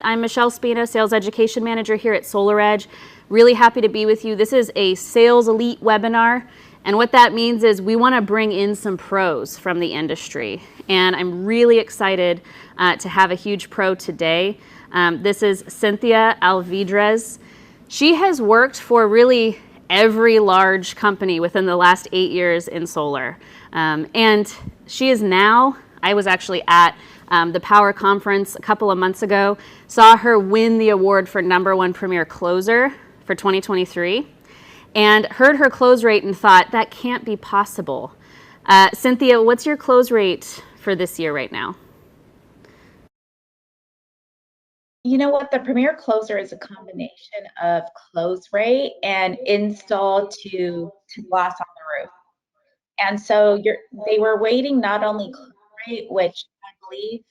I'm Michelle Spina, Sales Education Manager here at SolarEdge. Really happy to be with you. This is a Sales Elite webinar, and what that means is we want to bring in some pros from the industry. And I'm really excited to have a huge pro today. This is Cynthia Alvidrez. She has worked for really every large company within the last 8 years in solar. And she is now, I was actually at the Power Conference a couple of months ago, saw her win the award for #1 Premier Closer for 2023, and heard her close rate and thought, that can't be possible. Cynthia, what's your close rate for this year right now? You know what? The Premier Closer is a combination of close rate and install to glass on the roof. And so they were waiting not only close rate, which I believe,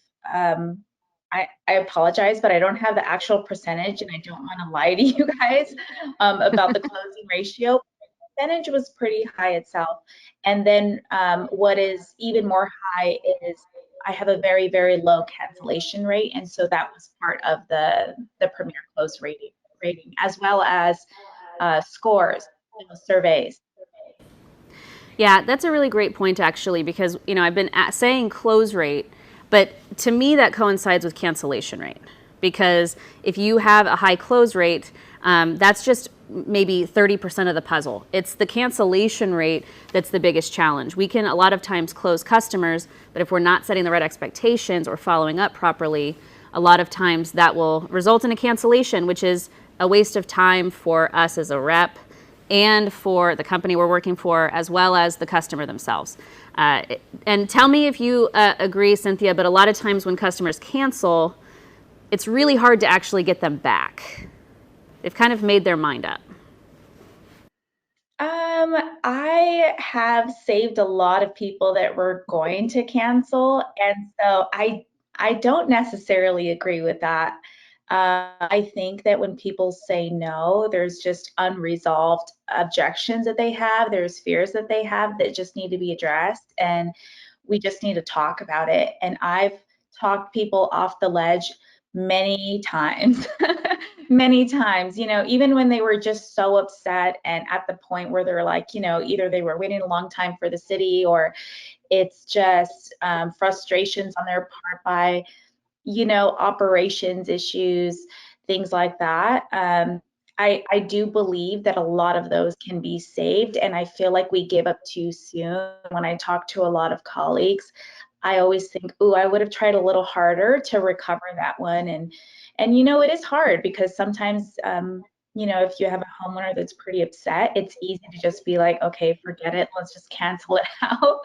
I apologize, but I don't have the actual percentage, and I don't want to lie to you guys about the closing ratio. The percentage was pretty high itself. And then what is even more high is I have a very, very low cancellation rate. And so that was part of the Premier Close rating, as well as scores, surveys. Yeah, that's a really great point actually, because I've been saying close rate, but to me that coincides with cancellation rate, because if you have a high close rate, that's just maybe 30% of the puzzle. It's the cancellation rate that's the biggest challenge. We can a lot of times close customers, but if we're not setting the right expectations or following up properly, a lot of times that will result in a cancellation, which is a waste of time for us as a rep and for the company we're working for, as well as the customer themselves. And tell me if you agree, Cynthia, but a lot of times when customers cancel, it's really hard to actually get them back. They've kind of made their mind up. I have saved a lot of people that were going to cancel, and so I don't necessarily agree with that. I think that when people say no, there's just unresolved objections that they have. There's fears that they have that just need to be addressed, and we just need to talk about it. And I've talked people off the ledge many times, many times, even when they were just so upset and at the point where they're like, either they were waiting a long time for the city, or it's just frustrations on their part by operations issues, things like that. I do believe that a lot of those can be saved, and I feel like we give up too soon. When I talk to a lot of colleagues, I always think, "Ooh, I would have tried a little harder to recover that one." And it is hard because sometimes, if you have a homeowner that's pretty upset, it's easy to just be like, "Okay, forget it. Let's just cancel it out."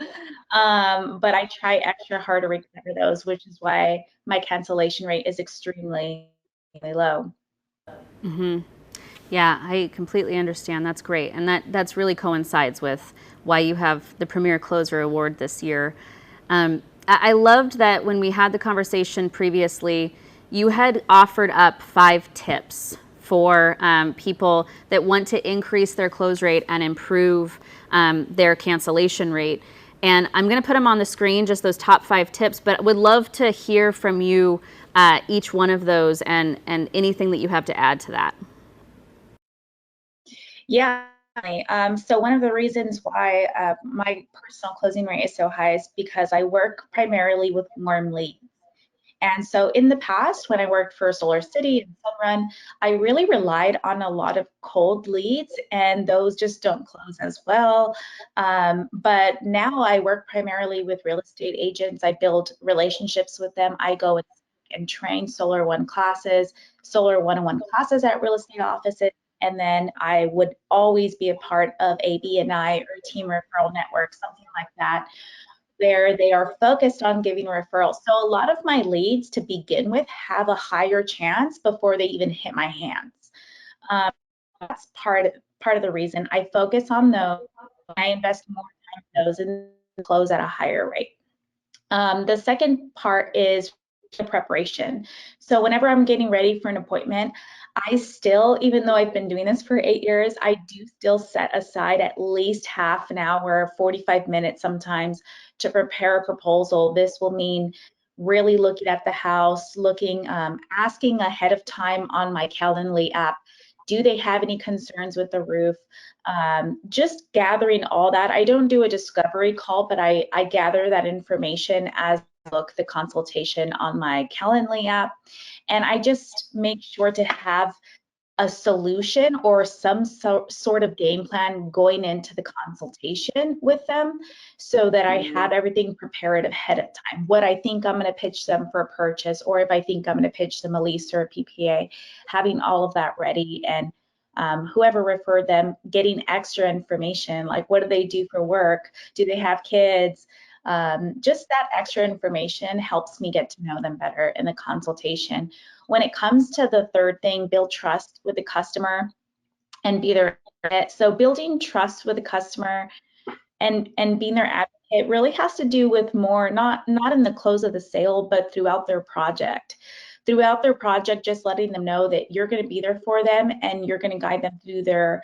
But I try extra hard to recover those, which is why my cancellation rate is extremely low. Mm-hmm. Yeah, I completely understand. That's great. And that's really coincides with why you have the Premier Closer Award this year. I loved that when we had the conversation previously, you had offered up 5 tips for people that want to increase their close rate and improve their cancellation rate. And I'm going to put them on the screen, just those top 5 tips, but would love to hear from you each one of those and anything that you have to add to that. Yeah. So one of the reasons why my personal closing rate is so high is because I work primarily with warm leads. And so in the past, when I worked for Solar City and Sunrun, I really relied on a lot of cold leads, and those just don't close as well. But now I work primarily with real estate agents. I build relationships with them. I go and train Solar 1 classes, Solar 101 classes at real estate offices. And then I would always be a part of a BNI or team referral network, something like that, where they are focused on giving referrals. So a lot of my leads to begin with have a higher chance before they even hit my hands. That's part of the reason I focus on those. I invest more time in those and close at a higher rate. The second part is the preparation. So whenever I'm getting ready for an appointment, I still, even though I've been doing this for 8 years, I do still set aside at least half an hour, 45 minutes sometimes, to prepare a proposal. This will mean really looking at the house, looking, asking ahead of time on my Calendly app, do they have any concerns with the roof? Just gathering all that. I don't do a discovery call, but I gather that information as I book the consultation on my Calendly app. And I just make sure to have a solution or some sort of game plan going into the consultation with them so that I have everything prepared ahead of time. What I think I'm going to pitch them for a purchase, or if I think I'm going to pitch them a lease or a PPA, having all of that ready, and whoever referred them getting extra information, like what do they do for work? Do they have kids? Just that extra information helps me get to know them better in the consultation. When it comes to the third thing, build trust with the customer and be their advocate. So building trust with the customer and being their advocate really has to do with more, not in the close of the sale, but throughout their project. Throughout their project, just letting them know that you're going to be there for them and you're going to guide them through their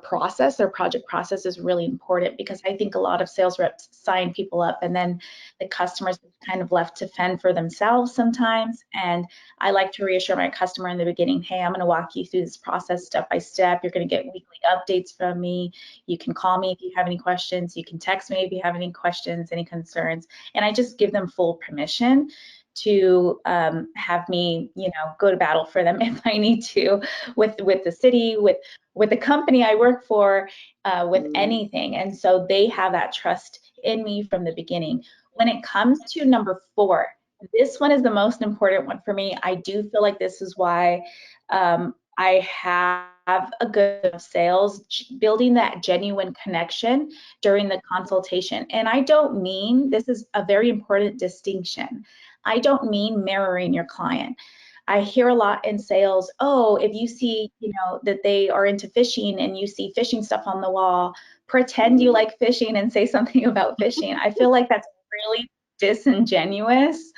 process, their project process is really important, because I think a lot of sales reps sign people up and then the customers are kind of left to fend for themselves sometimes. And I like to reassure my customer in the beginning, hey, I'm going to walk you through this process step by step. You're going to get weekly updates from me. You can call me if you have any questions. You can text me if you have any questions, any concerns. And I just give them full permission to have me, go to battle for them if I need to, with the city, with the company I work for, with anything. And so they have that trust in me from the beginning. When it comes to number 4, this one is the most important one for me. I do feel like this is why I have a good sales, building that genuine connection during the consultation. And I don't mean, this is a very important distinction, I don't mean mirroring your client. I hear a lot in sales, oh, if you see, that they are into fishing and you see fishing stuff on the wall, pretend you like fishing and say something about fishing. I feel like that's really disingenuous.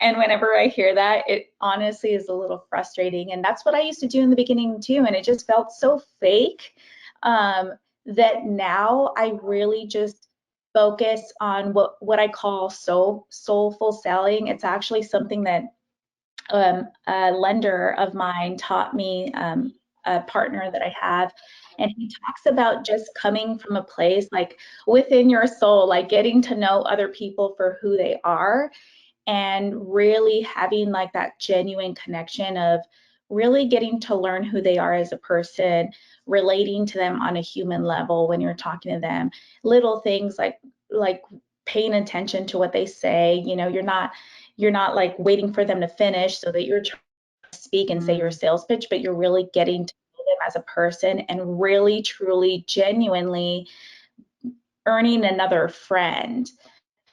And whenever I hear that, it honestly is a little frustrating. And that's what I used to do in the beginning too. And it just felt so fake, that now I really just focus on what I call soulful selling. It's actually something that a lender of mine taught me, a partner that I have, and he talks about just coming from a place like within your soul, like getting to know other people for who they are, and really having like that genuine connection of really getting to learn who they are as a person, relating to them on a human level when you're talking to them. Little things like paying attention to what they say. You're not like waiting for them to finish so that you're trying to speak and say your sales pitch, but you're really getting to know them as a person and really, truly, genuinely earning another friend,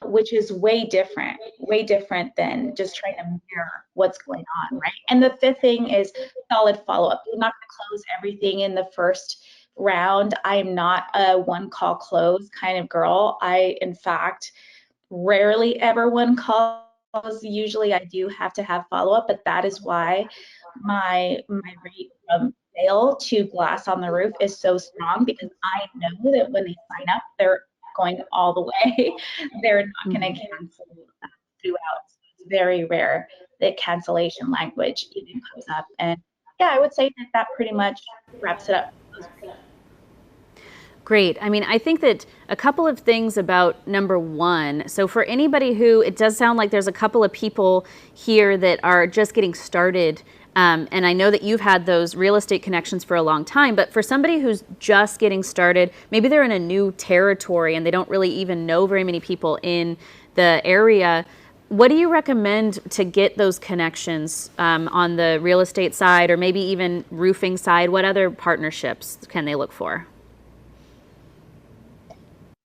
which is way different than just trying to mirror what's going on, right? And the fifth thing is solid follow-up. You're not going to close everything in the first round. I am not a one call close kind of girl. I, in fact, rarely ever one calls. Usually I do have to have follow-up, but that is why my rate from sale to glass on the roof is so strong, because I know that when they sign up, they're going all the way. They're not going to cancel throughout. It's very rare that cancellation language even comes up. And yeah, I would say that pretty much wraps it up. Great. I mean, I think that a couple of things about number 1. So for anybody who, it does sound like there's a couple of people here that are just getting started. And I know that you've had those real estate connections for a long time, but for somebody who's just getting started, maybe they're in a new territory and they don't really even know very many people in the area. What do you recommend to get those connections on the real estate side, or maybe even roofing side? What other partnerships can they look for?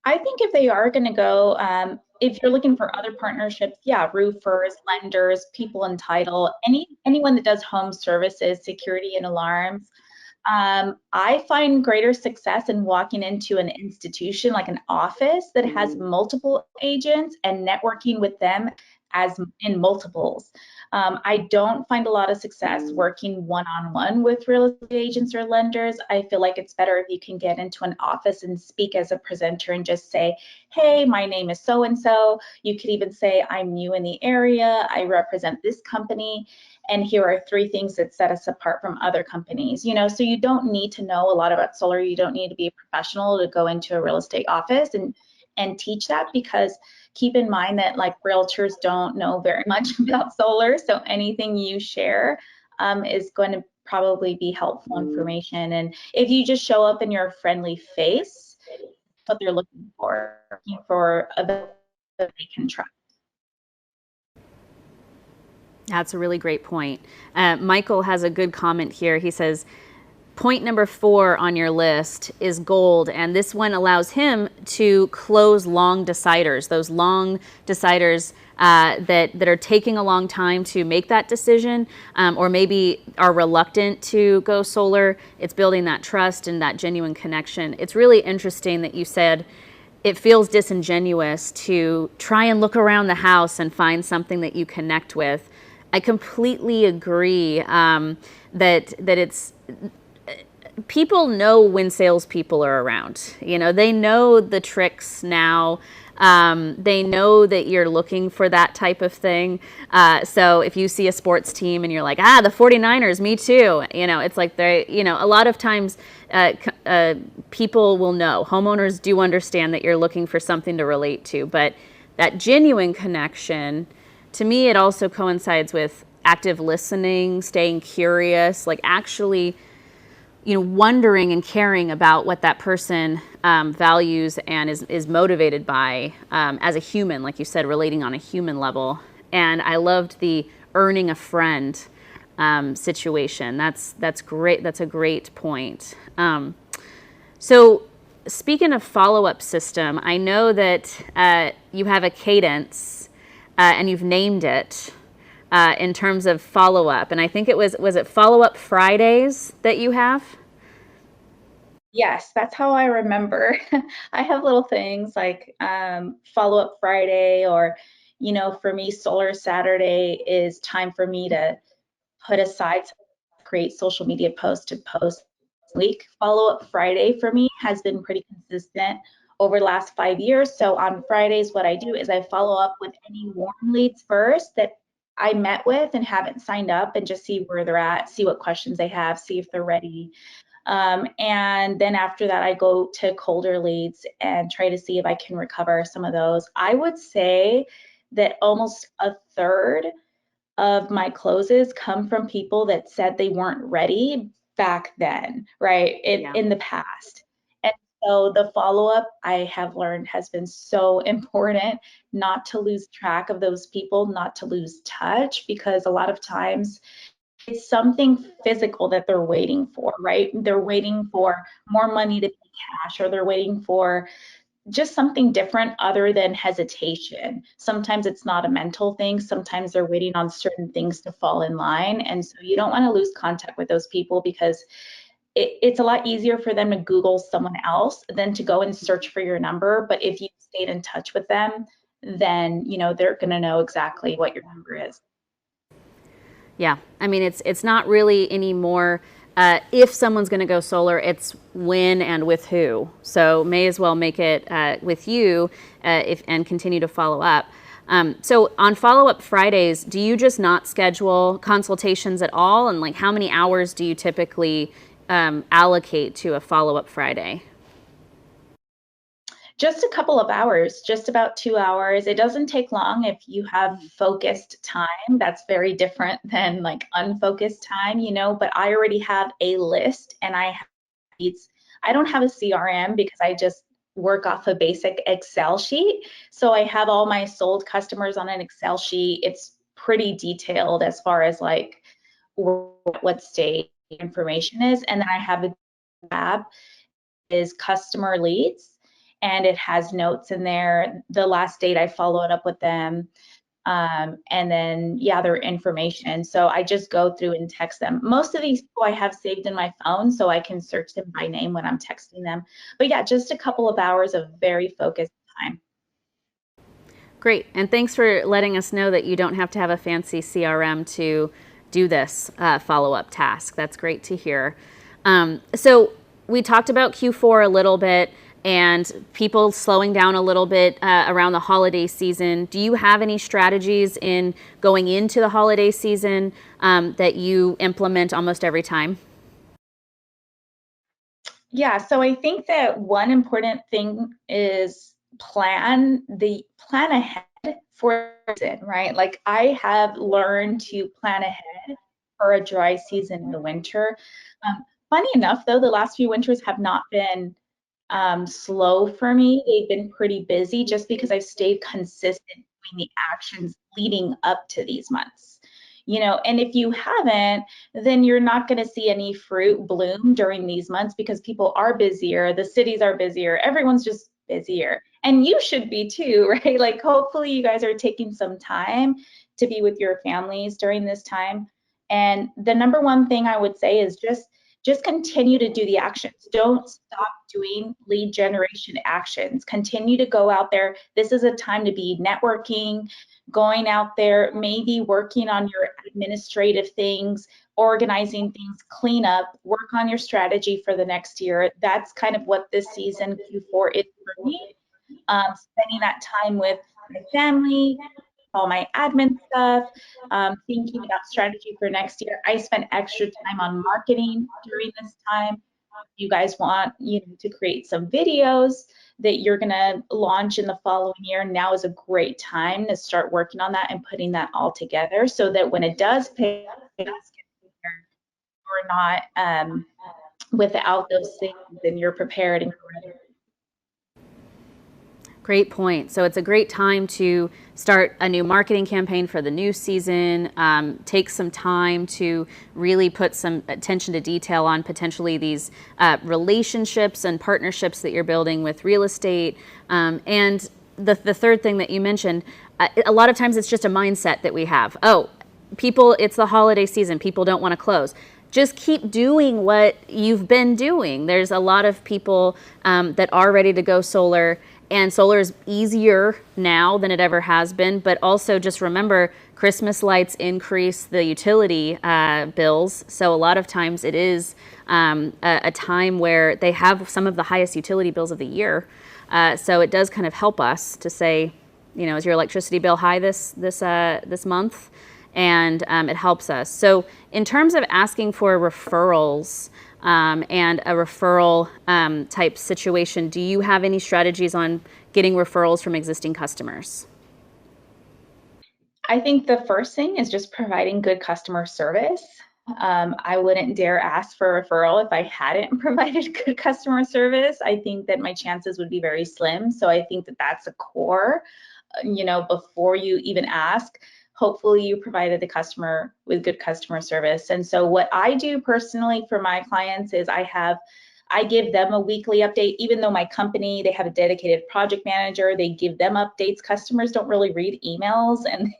I think if they are going to go, if you're looking for other partnerships, yeah, roofers, lenders, people in title, anyone that does home services, security and alarms. I find greater success in walking into an institution like an office that has multiple agents and networking with them as in multiples. I don't find a lot of success working one-on-one with real estate agents or lenders. I feel like it's better if you can get into an office and speak as a presenter and just say, hey, my name is so-and-so. You could even say, I'm new in the area. I represent this company. And here are 3 things that set us apart from other companies. So you don't need to know a lot about solar. You don't need to be a professional to go into a real estate office and teach that, because keep in mind that like realtors don't know very much about solar. So anything you share is going to probably be helpful information. And if you just show up in your friendly face, what they're looking for a that they can trust. That's a really great point. Michael has a good comment here. He says, point number 4 on your list is gold, and this one allows him to close long deciders, those long deciders that are taking a long time to make that decision, or maybe are reluctant to go solar. It's building that trust and that genuine connection. It's really interesting that you said it feels disingenuous to try and look around the house and find something that you connect with. I completely agree that it's, people know when salespeople are around. They know the tricks now. They know that you're looking for that type of thing. So if you see a sports team and you're like, the 49ers, me too. It's like a lot of times people will know. Homeowners do understand that you're looking for something to relate to. But that genuine connection, to me, it also coincides with active listening, staying curious, like actually wondering and caring about what that person values and is motivated by as a human, like you said, relating on a human level. And I loved the earning a friend situation. That's great. That's a great point. So speaking of follow-up system, I know that you have a cadence and you've named it in terms of follow-up. And I think was it Followup Fridays that you have? Yes, that's how I remember. I have little things like Followup Friday, or, for me, Solar Saturday is time for me to put aside to create social media posts to post week. Followup Friday for me has been pretty consistent over the last 5 years. So on Fridays, what I do is I follow up with any warm leads first that I met with and haven't signed up, and just see where they're at, see what questions they have, see if they're ready. And then after that, I go to colder leads and try to see if I can recover some of those. I would say that almost a third of my closes come from people that said they weren't ready back then, right? In the past. And so the follow-up, I have learned, has been so important, not to lose track of those people, not to lose touch, because a lot of times it's something physical that they're waiting for, right? They're waiting for more money to pay cash, or they're waiting for just something different other than hesitation. Sometimes it's not a mental thing. Sometimes they're waiting on certain things to fall in line. And so you don't want to lose contact with those people, because it's a lot easier for them to Google someone else than to go and search for your number. But if you stayed in touch with them, then they're going to know exactly what your number is. Yeah, I mean, it's not really anymore if someone's going to go solar, it's when and with who. So may as well make it with you and continue to follow up. So on Follow-Up Fridays, do you just not schedule consultations at all? And like, how many hours do you typically allocate to a Follow-Up Friday? Just a couple of hours, just about 2 hours. It doesn't take long if you have focused time. That's very different than like unfocused time, but I already have a list, and I don't have a CRM because I just work off a basic Excel sheet. So I have all my sold customers on an Excel sheet. It's pretty detailed as far as like what state information is. And then I have a tab is customer leads, and it has notes in there, the last date I followed up with them, and then their information. So I just go through and text them. Most of these people I have saved in my phone, so I can search them by name when I'm texting them. But just a couple of hours of very focused time. Great. And thanks for letting us know that you don't have to have a fancy CRM to do this follow-up task. That's great to hear. So we talked about Q4 a little bit and people slowing down a little bit around the holiday season. Do you have any strategies in going into the holiday season that you implement almost every time? Yeah, so I think that one important thing is plan ahead for it, right? Like I have learned to plan ahead for a dry season in the winter. Funny enough, though, the last few winters have not been slow for me. They've been pretty busy just because I've stayed consistent doing the actions leading up to these months. And if you haven't, then you're not going to see any fruit bloom during these months because people are busier, the cities are busier, everyone's just busier. And you should be too, right? Like hopefully you guys are taking some time to be with your families during this time. And the number one thing I would say is just continue to do the actions. Don't stop doing lead generation actions. Continue to go out there. This is a time to be networking, going out there, maybe working on your administrative things, organizing things, clean up, work on your strategy for the next year. That's kind of what this season Q4 is for me. Spending that time with my family, all my admin stuff, thinking about strategy for next year. I spent extra time on marketing during this time. You guys want to create some videos that you're going to launch in the following year. Now is a great time to start working on that and putting that all together so that when it does pay, you're not without those things and you're prepared and you're ready. Great point. So it's a great time to start a new marketing campaign for the new season, take some time to really put some attention to detail on potentially these relationships and partnerships that you're building with real estate. And the third thing that you mentioned, a lot of times it's just a mindset that we have. Oh, people, it's the holiday season. People don't want to close. Just keep doing what you've been doing. There's a lot of people that are ready to go solar. And solar is easier now than it ever has been, but also just remember Christmas lights increase the utility bills. So a lot of times it is a time where they have some of the highest utility bills of the year. So it does kind of help us to say, is your electricity bill high this month? And it helps us. So in terms of asking for referrals, and a referral type situation, do you have any strategies on getting referrals from existing customers? I think the first thing is just providing good customer service. I wouldn't dare ask for a referral if I hadn't provided good customer service. I think that my chances would be very slim. So I think that that's a core, before you even ask. Hopefully you provided the customer with good customer service. And so what I do personally for my clients is I give them a weekly update. Even though my company, they have a dedicated project manager, they give them updates. Customers don't really read emails and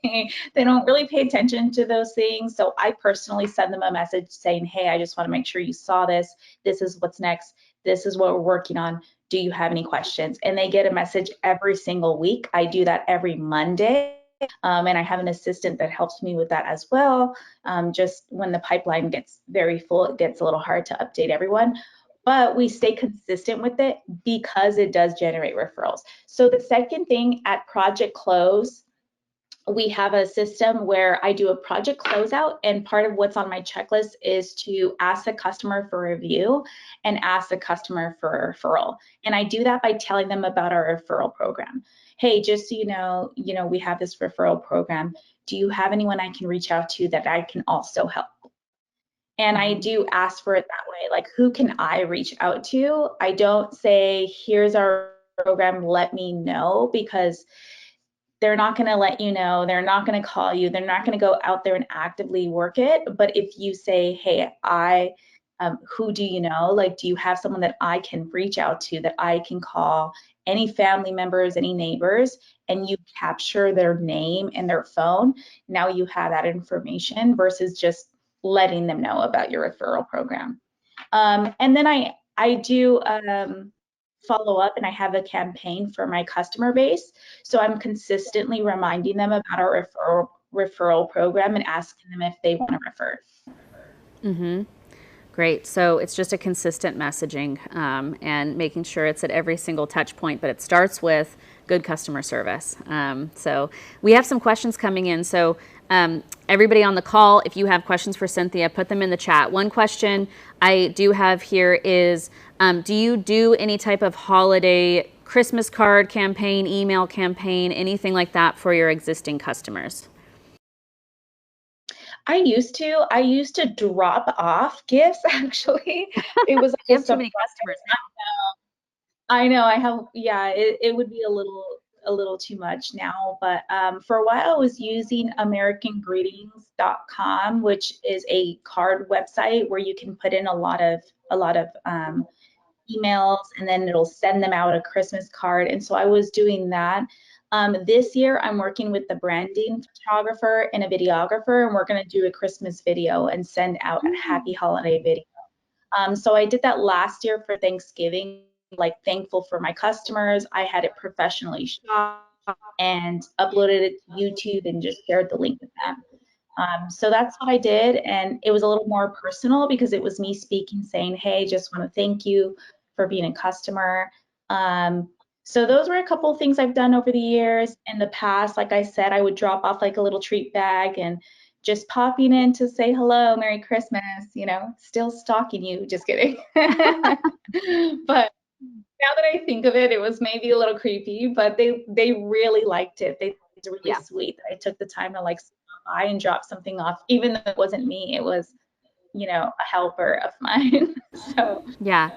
they don't really pay attention to those things. So I personally send them a message saying, hey, I just want to make sure you saw this. This is what's next. This is what we're working on. Do you have any questions? And they get a message every single week. I do that every Monday. And I have an assistant that helps me with that as well. Just when the pipeline gets very full, it gets a little hard to update everyone. But we stay consistent with it because it does generate referrals. So the second thing at project close, we have a system where I do a project closeout, and part of what's on my checklist is to ask the customer for review and ask the customer for a referral. And I do that by telling them about our referral program. Hey, just so you know, we have this referral program. Do you have anyone I can reach out to that I can also help? And I do ask for it that way, like who can I reach out to? I don't say, here's our program, let me know, because they're not going to let you know, they're not going to call you, they're not going to go out there and actively work it. But if you say, hey, who do you know? Like, do you have someone that I can reach out to, that I can call, any family members, any neighbors, and you capture their name and their phone, now you have that information versus just letting them know about your referral program. And then I do follow up and I have a campaign for my customer base. So I'm consistently reminding them about our referral program and asking them if they want to refer. Great. So it's just a consistent messaging and making sure it's at every single touch point, but it starts with good customer service. So we have some questions coming in. So everybody on the call, if you have questions for Cynthia, put them in the chat. One question I do have here is, do you do any type of holiday Christmas card campaign, email campaign, anything like that for your existing customers? I used to drop off gifts actually. It was like You a have too many surprise. customers. I know I have, yeah, it would be a little too much now, but for a while I was using AmericanGreetings.com, which is a card website where you can put in a lot of emails and then it'll send them out a Christmas card. And so I was doing that. This year I'm working with the branding photographer and a videographer, and we're going to do a Christmas video and send out a happy holiday video. So I did that last year for Thanksgiving, like thankful for my customers. I had it professionally shot and uploaded it to YouTube and just shared the link with them. So that's what I did. And it was a little more personal because it was me speaking, saying, hey, just want to thank you for being a customer. So those were a couple of things I've done over the years. In the past, like I said, I would drop off like a little treat bag and just popping in to say hello, Merry Christmas, still stalking you, just kidding. But now that I think of it, it was maybe a little creepy, but they really liked it. They It's really sweet that I took the time to like stop by and drop something off, even though it wasn't me, it was, a helper of mine. So Yeah.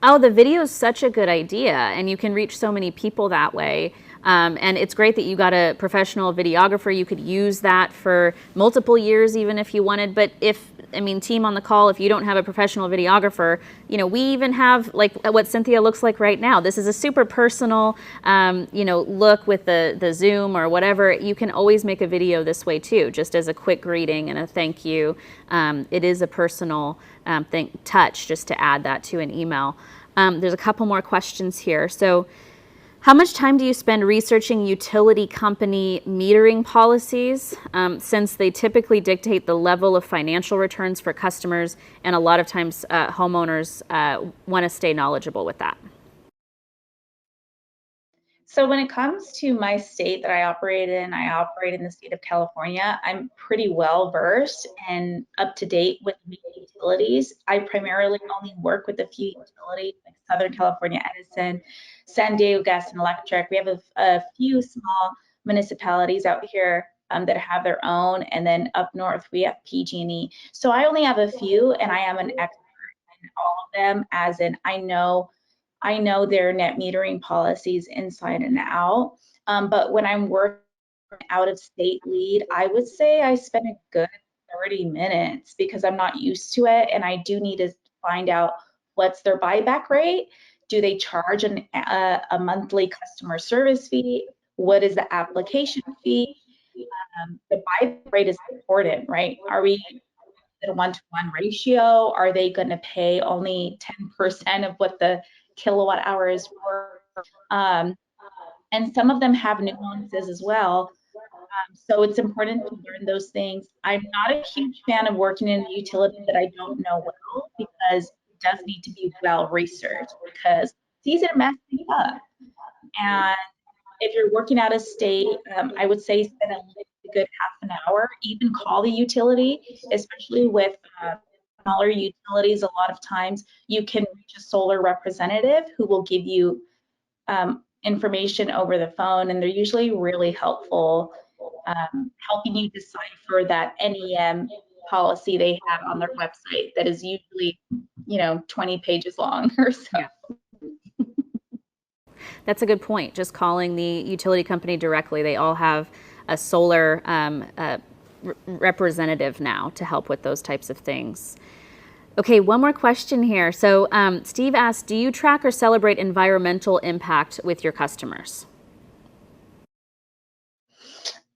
Oh, the video is such a good idea, and you can reach so many people that way. And it's great that you got a professional videographer. You could use that for multiple years, even if you wanted. But team on the call, if you don't have a professional videographer, we even have like what Cynthia looks like right now. This is a super personal, look with the Zoom or whatever. You can always make a video this way too, just as a quick greeting and a thank you. It is a personal touch just to add that to an email. There's a couple more questions here. So how much time do you spend researching utility company metering policies, since they typically dictate the level of financial returns for customers, and a lot of times homeowners want to stay knowledgeable with that? So when it comes to my state that I operate in, I operate in the state of California. I'm pretty well versed and up to date with utilities. I primarily only work with a few utilities like Southern California Edison, San Diego Gas and Electric. We have a few small municipalities out here that have their own, and then up north we have PG&E. So I only have a few, and I am an expert in all of them, as in I know their net metering policies inside and out. But when I'm working out of state lead, I would say I spend a good 30 minutes because I'm not used to it. And I do need to find out what's their buyback rate. Do they charge a monthly customer service fee? What is the application fee? The buyback rate is important, right? Are we at a 1-to-1 ratio? Are they going to pay only 10% of what the kilowatt hour is worth? And some of them have nuances as well. So it's important to learn those things. I'm not a huge fan of working in a utility that I don't know well, because it does need to be well researched, because it's easy to mess things up. And if you're working out of state, I would say spend a good half an hour, even call the utility, especially with smaller utilities. A lot of times you can reach a solar representative who will give you information over the phone, and they're usually really helpful, helping you decipher that NEM policy they have on their website that is usually 20 pages long or so. Yeah. That's a good point. Just calling the utility company directly. They all have a solar representative now to help with those types of things. Okay, one more question here. So Steve asked, do you track or celebrate environmental impact with your customers?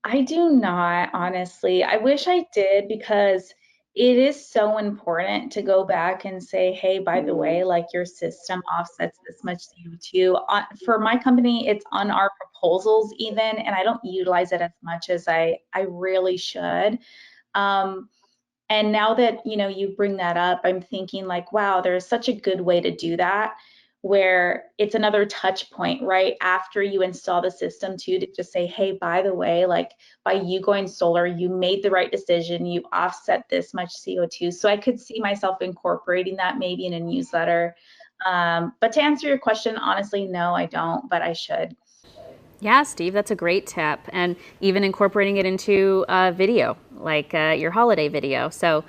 I do not, honestly. I wish I did, because it is so important to go back and say, hey, by the way, like your system offsets this much CO2. For my company, it's on our proposals even, and I don't utilize it as much as I really should. Um, and now that, you bring that up, I'm thinking like, wow, there's such a good way to do that where it's another touch point right after you install the system too, to just say, hey, by the way, like by you going solar, you made the right decision, you offset this much CO2. So I could see myself incorporating that maybe in a newsletter. But to answer your question, honestly, no, I don't, but I should. Yeah, Steve, that's a great tip. And even incorporating it into video, like your holiday video. So,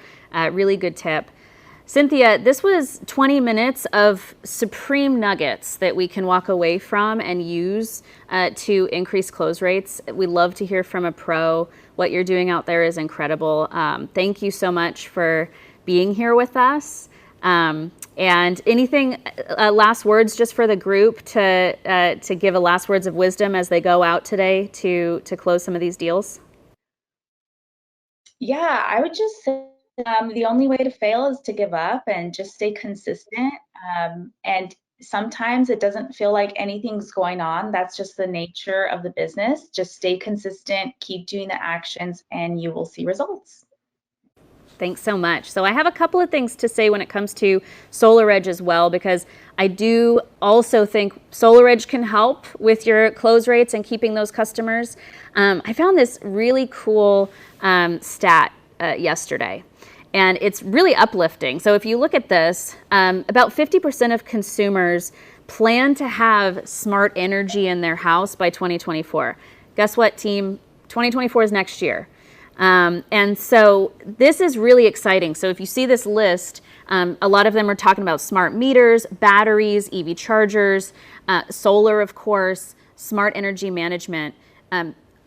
really good tip. Cynthia, this was 20 minutes of supreme nuggets that we can walk away from and use to increase close rates. We love to hear from a pro. What you're doing out there is incredible. Thank you so much for being here with us. And anything, last words just for the group to give a last words of wisdom as they go out today to close some of these deals? Yeah, I would just say the only way to fail is to give up and just stay consistent. And sometimes it doesn't feel like anything's going on. That's just the nature of the business. Just stay consistent, keep doing the actions, and you will see results. Thanks so much. So I have a couple of things to say when it comes to SolarEdge as well, because I do also think SolarEdge can help with your close rates and keeping those customers. I found this really cool stat yesterday, and it's really uplifting. So if you look at this, about 50% of consumers plan to have smart energy in their house by 2024. Guess what, team? 2024 is next year. And so this is really exciting. So if you see this list, a lot of them are talking about smart meters, batteries, EV chargers, solar, of course, smart energy management.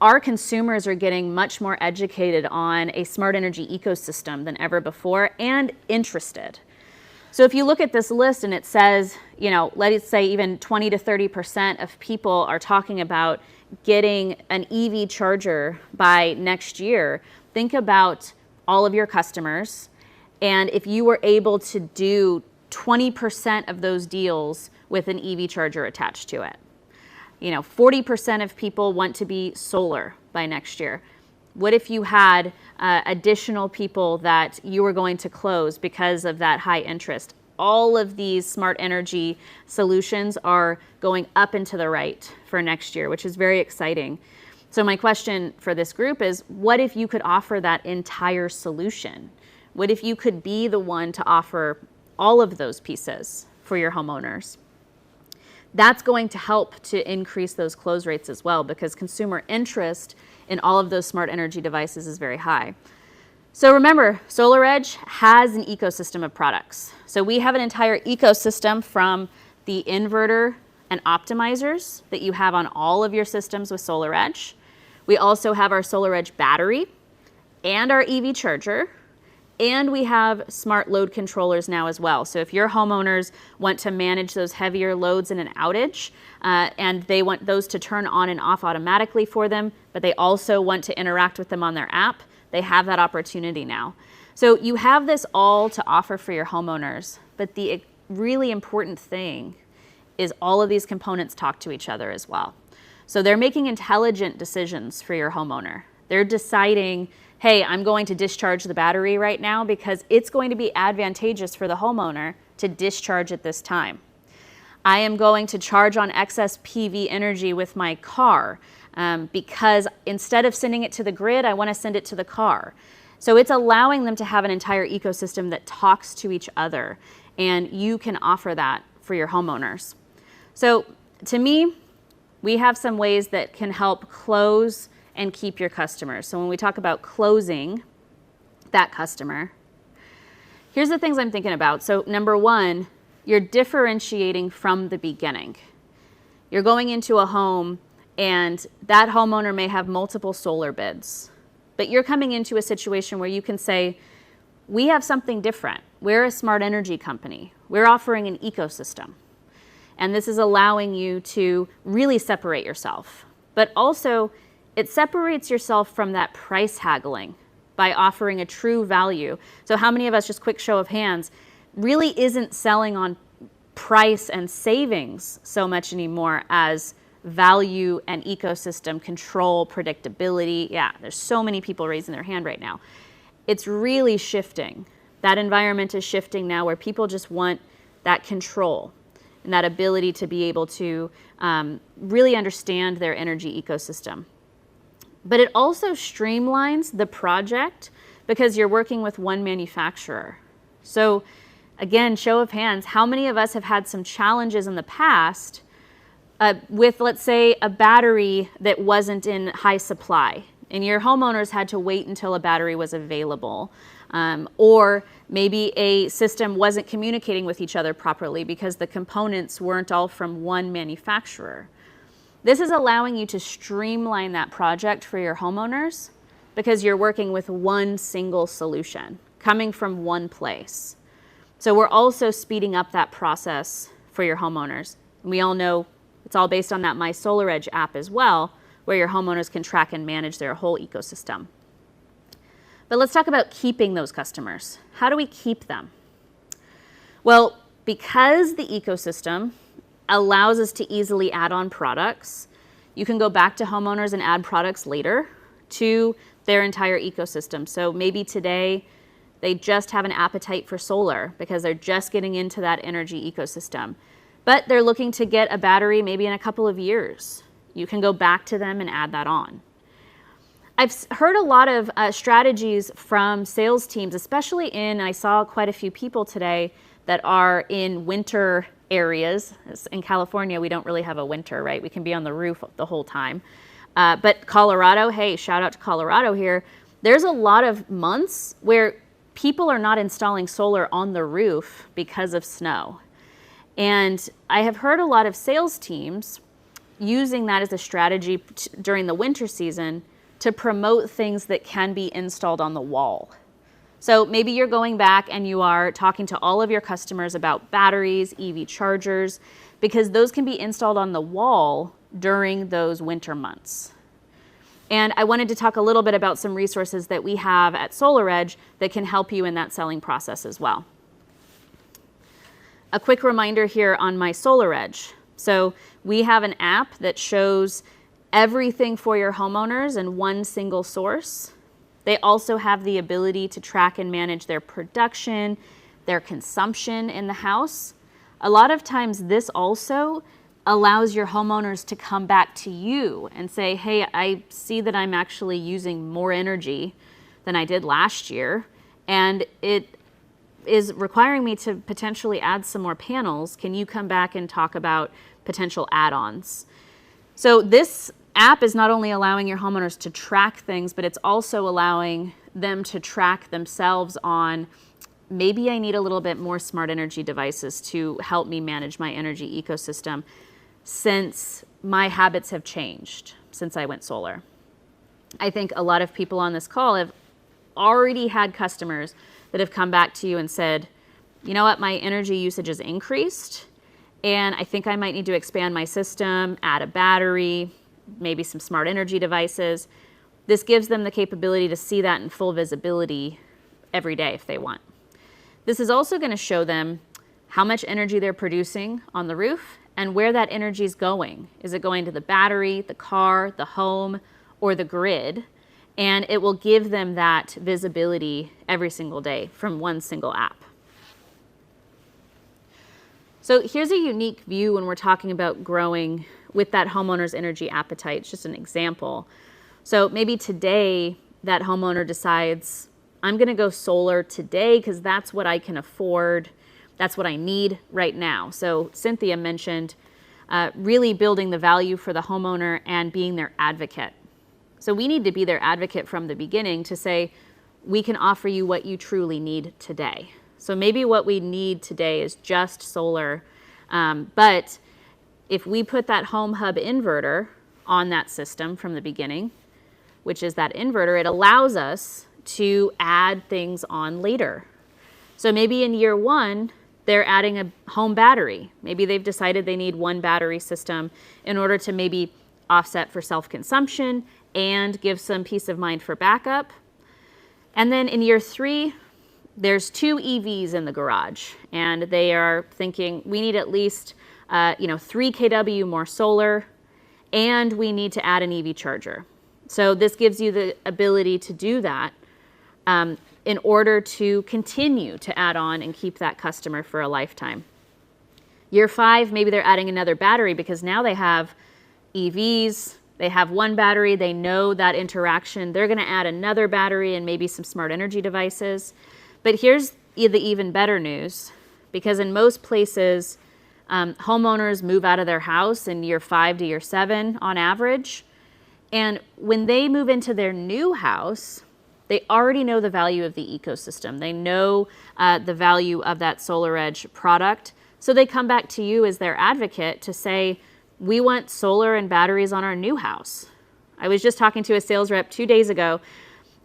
Our consumers are getting much more educated on a smart energy ecosystem than ever before and interested. So if you look at this list and it says, let's say even 20 to 30% of people are talking about getting an EV charger by next year, think about all of your customers. And if you were able to do 20% of those deals with an EV charger attached to it, 40% of people want to be solar by next year. What if you had additional people that you were going to close because of that high interest? All of these smart energy solutions are going up and to the right for next year, which is very exciting. So my question for this group is, what if you could offer that entire solution? What if you could be the one to offer all of those pieces for your homeowners? That's going to help to increase those close rates as well, because consumer interest in all of those smart energy devices is very high. So remember, SolarEdge has an ecosystem of products. So we have an entire ecosystem from the inverter and optimizers that you have on all of your systems with SolarEdge. We also have our SolarEdge battery and our EV charger, and we have smart load controllers now as well. So if your homeowners want to manage those heavier loads in an outage, and they want those to turn on and off automatically for them, but they also want to interact with them on their app, they have that opportunity now. So you have this all to offer for your homeowners, but the really important thing is all of these components talk to each other as well. So they're making intelligent decisions for your homeowner. They're deciding, hey, I'm going to discharge the battery right now because it's going to be advantageous for the homeowner to discharge at this time. I am going to charge on excess PV energy with my car because instead of sending it to the grid, I want to send it to the car. So it's allowing them to have an entire ecosystem that talks to each other, and you can offer that for your homeowners. So to me, we have some ways that can help close and keep your customers. So when we talk about closing that customer, here's the things I'm thinking about. So number one, you're differentiating from the beginning. You're going into a home and that homeowner may have multiple solar bids, but you're coming into a situation where you can say, we have something different. We're a smart energy company. We're offering an ecosystem. And this is allowing you to really separate yourself. But also, it separates yourself from that price haggling by offering a true value. So how many of us, just quick show of hands, really isn't selling on price and savings so much anymore as value and ecosystem control, predictability? Yeah, there's so many people raising their hand right now. It's really shifting. That environment is shifting now where people just want that control and that ability to be able to really understand their energy ecosystem. But it also streamlines the project because you're working with one manufacturer. So again, show of hands, how many of us have had some challenges in the past with, let's say, a battery that wasn't in high supply, and your homeowners had to wait until a battery was available, or maybe a system wasn't communicating with each other properly because the components weren't all from one manufacturer. This is allowing you to streamline that project for your homeowners because you're working with one single solution coming from one place. So we're also speeding up that process for your homeowners. We all know it's all based on that My SolarEdge app as well, where your homeowners can track and manage their whole ecosystem. But let's talk about keeping those customers. How do we keep them? Well, because the ecosystem allows us to easily add on products, you can go back to homeowners and add products later to their entire ecosystem. So maybe today they just have an appetite for solar because they're just getting into that energy ecosystem, but they're looking to get a battery maybe in a couple of years. You can go back to them and add that on. I've heard a lot of strategies from sales teams, especially I saw quite a few people today that are in winter areas. In California, we don't really have a winter, right? We can be on the roof the whole time. But Colorado, hey, shout out to Colorado here. There's a lot of months where people are not installing solar on the roof because of snow. And I have heard a lot of sales teams using that as a strategy during the winter season to promote things that can be installed on the wall. So maybe you're going back and you are talking to all of your customers about batteries, EV chargers, because those can be installed on the wall during those winter months. And I wanted to talk a little bit about some resources that we have at SolarEdge that can help you in that selling process as well. A quick reminder here on My SolarEdge. So we have an app that shows everything for your homeowners in one single source. They also have the ability to track and manage their production, their consumption in the house. A lot of times this also allows your homeowners to come back to you and say, hey, I see that I'm actually using more energy than I did last year, and it is requiring me to potentially add some more panels. Can you come back and talk about potential add-ons? So this app is not only allowing your homeowners to track things, but it's also allowing them to track themselves on, maybe I need a little bit more smart energy devices to help me manage my energy ecosystem since my habits have changed since I went solar. I think a lot of people on this call have already had customers that have come back to you and said, you know what, my energy usage has increased and I think I might need to expand my system, add a battery, maybe some smart energy devices. This gives them the capability to see that in full visibility every day if they want. This is also going to show them how much energy they're producing on the roof and where that energy is going. Is it going to the battery, the car, the home, or the grid? And it will give them that visibility every single day from one single app. So here's a unique view when we're talking about growing with that homeowner's energy appetite. It's just an example. So maybe today that homeowner decides, I'm going to go solar today because that's what I can afford. That's what I need right now. So Cynthia mentioned really building the value for the homeowner and being their advocate. So we need to be their advocate from the beginning to say, we can offer you what you truly need today. So maybe what we need today is just solar, but if we put that home hub inverter on that system from the beginning, which is that inverter, it allows us to add things on later. So maybe in year one, they're adding a home battery. Maybe they've decided they need one battery system in order to maybe offset for self-consumption and give some peace of mind for backup. And then in year 3, there's 2 EVs in the garage, and they are thinking we need at least 3 kW more solar, and we need to add an EV charger. So this gives you the ability to do that in order to continue to add on and keep that customer for a lifetime. Year 5, maybe they're adding another battery because now they have EVs, they have one battery, they know that interaction, they're gonna add another battery and maybe some smart energy devices. But here's the even better news, because in most places, homeowners move out of their house in year 5 to year 7 on average. And when they move into their new house, they already know the value of the ecosystem. They know the value of that SolarEdge product. So they come back to you as their advocate to say, we want solar and batteries on our new house. I was just talking to a sales rep 2 days ago,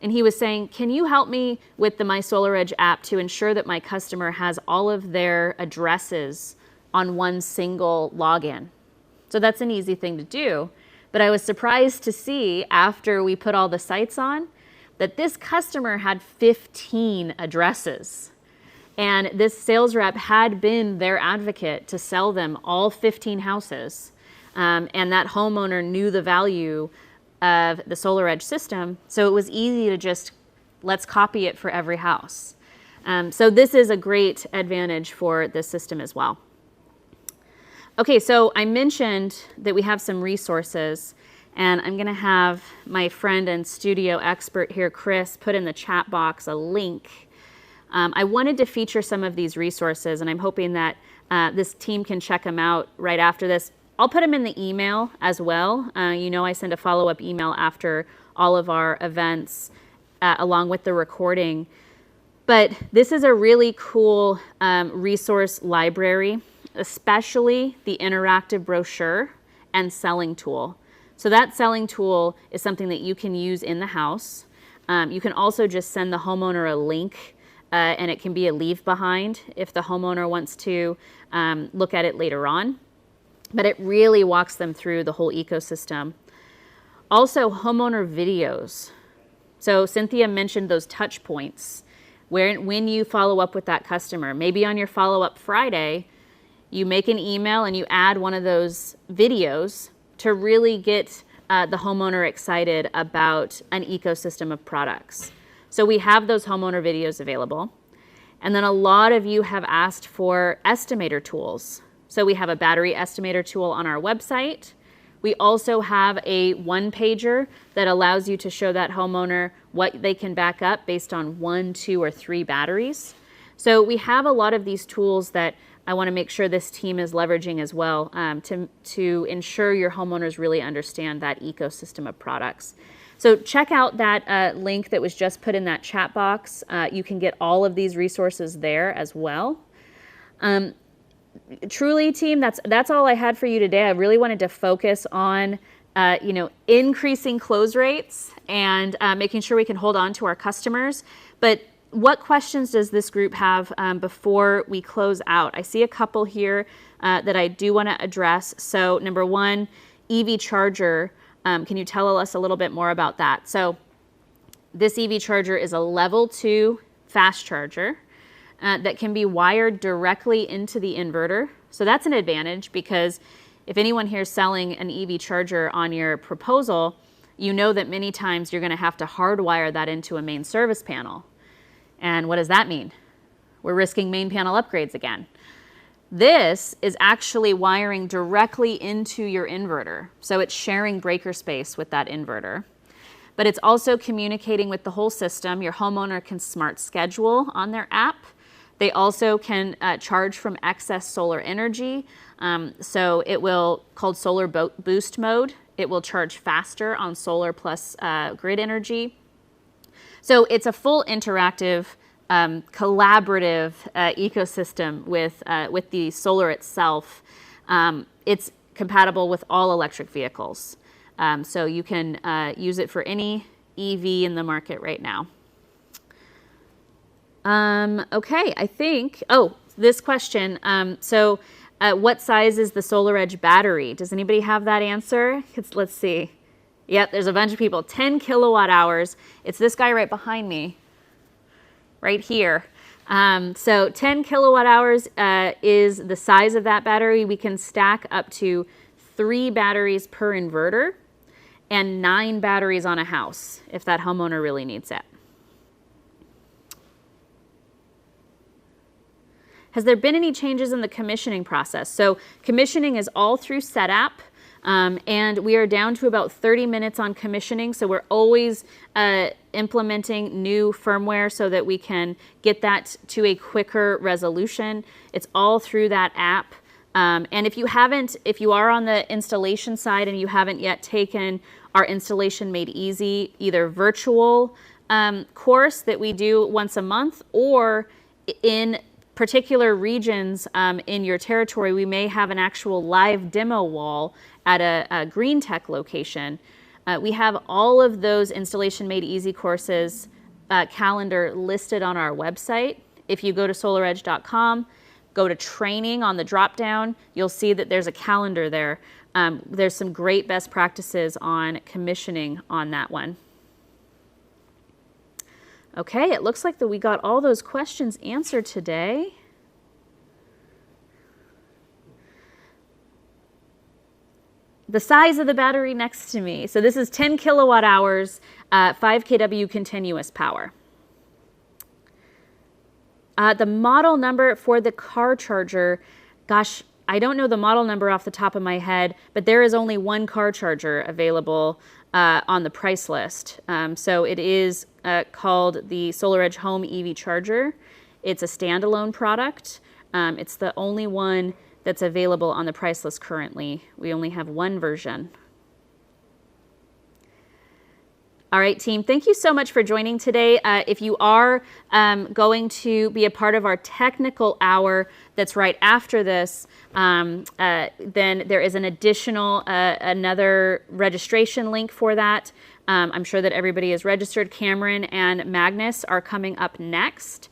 and he was saying, can you help me with the My SolarEdge app to ensure that my customer has all of their addresses on one single login? So that's an easy thing to do. But I was surprised to see after we put all the sites on that this customer had 15 addresses. And this sales rep had been their advocate to sell them all 15 houses. And that homeowner knew the value of the SolarEdge system, so it was easy to just, let's copy it for every house. So this is a great advantage for this system as well. Okay, so I mentioned that we have some resources, and I'm gonna have my friend and studio expert here, Chris, put in the chat box a link. I wanted to feature some of these resources, and I'm hoping that this team can check them out right after this. I'll put them in the email as well. I send a follow-up email after all of our events along with the recording. But this is a really cool resource library, especially the interactive brochure and selling tool. So that selling tool is something that you can use in the house. You can also just send the homeowner a link and it can be a leave behind if the homeowner wants to look at it later on. But it really walks them through the whole ecosystem. Also, homeowner videos. So Cynthia mentioned those touch points when you follow up with that customer. Maybe on your Followup Friday, you make an email and you add one of those videos to really get the homeowner excited about an ecosystem of products. So we have those homeowner videos available. And then a lot of you have asked for estimator tools. So we have a battery estimator tool on our website. We also have a one-pager that allows you to show that homeowner what they can back up based on 1, 2, or 3 batteries. So we have a lot of these tools that I want to make sure this team is leveraging as well to ensure your homeowners really understand that ecosystem of products. So check out that link that was just put in that chat box. You can get all of these resources there as well. Truly, team, that's all I had for you today. I really wanted to focus on increasing close rates and making sure we can hold on to our customers. But what questions does this group have before we close out? I see a couple here that I do want to address. So number 1, EV charger. Can you tell us a little bit more about that? So this EV charger is a level 2 fast charger that can be wired directly into the inverter. So that's an advantage, because if anyone here is selling an EV charger on your proposal, you know that many times you're going to have to hardwire that into a main service panel. And what does that mean? We're risking main panel upgrades again. This is actually wiring directly into your inverter. So it's sharing breaker space with that inverter. But it's also communicating with the whole system. Your homeowner can smart schedule on their app. They also can charge from excess solar energy. So it will, called solar boost mode, it will charge faster on solar plus grid energy. So it's a full interactive, collaborative ecosystem with the solar itself. It's compatible with all electric vehicles. So you can use it for any EV in the market right now. Okay, I think, this question. What size is the SolarEdge battery? Does anybody have that answer? Let's see. Yep, there's a bunch of people. 10 kilowatt hours. It's this guy right behind me. right here. So 10 kilowatt hours is the size of that battery. We can stack up to 3 batteries per inverter and 9 batteries on a house if that homeowner really needs it. Has there been any changes in the commissioning process? So commissioning is all through SetApp, and we are down to about 30 minutes on commissioning. So we're always implementing new firmware so that we can get that to a quicker resolution. It's all through that app. And if you are on the installation side and you haven't yet taken our Installation Made Easy, either virtual course that we do once a month, or in particular regions in your territory, we may have an actual live demo wall at a green tech location. We have all of those Installation Made Easy courses calendar listed on our website. If you go to SolarEdge.com, go to training on the drop down, you'll see that there's a calendar there. There's some great best practices on commissioning on that one. Okay, it looks like that we got all those questions answered today. The size of the battery next to me. So this is 10 kilowatt hours, 5 kW continuous power. The model number for the car charger, gosh, I don't know the model number off the top of my head, but there is only one car charger available on the price list. So it is called the SolarEdge Home EV Charger. It's a standalone product. It's the only one that's available on the price list currently. We only have one version. All right, team, thank you so much for joining today. If you are going to be a part of our technical hour that's right after this, then there is an additional, another registration link for that. I'm sure that everybody is registered. Cameron and Magnus are coming up next.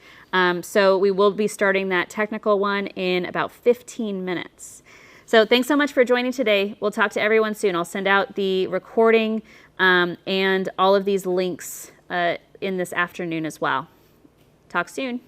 So we will be starting that technical one in about 15 minutes. So thanks so much for joining today. We'll talk to everyone soon. I'll send out the recording and all of these links in this afternoon as well. Talk soon.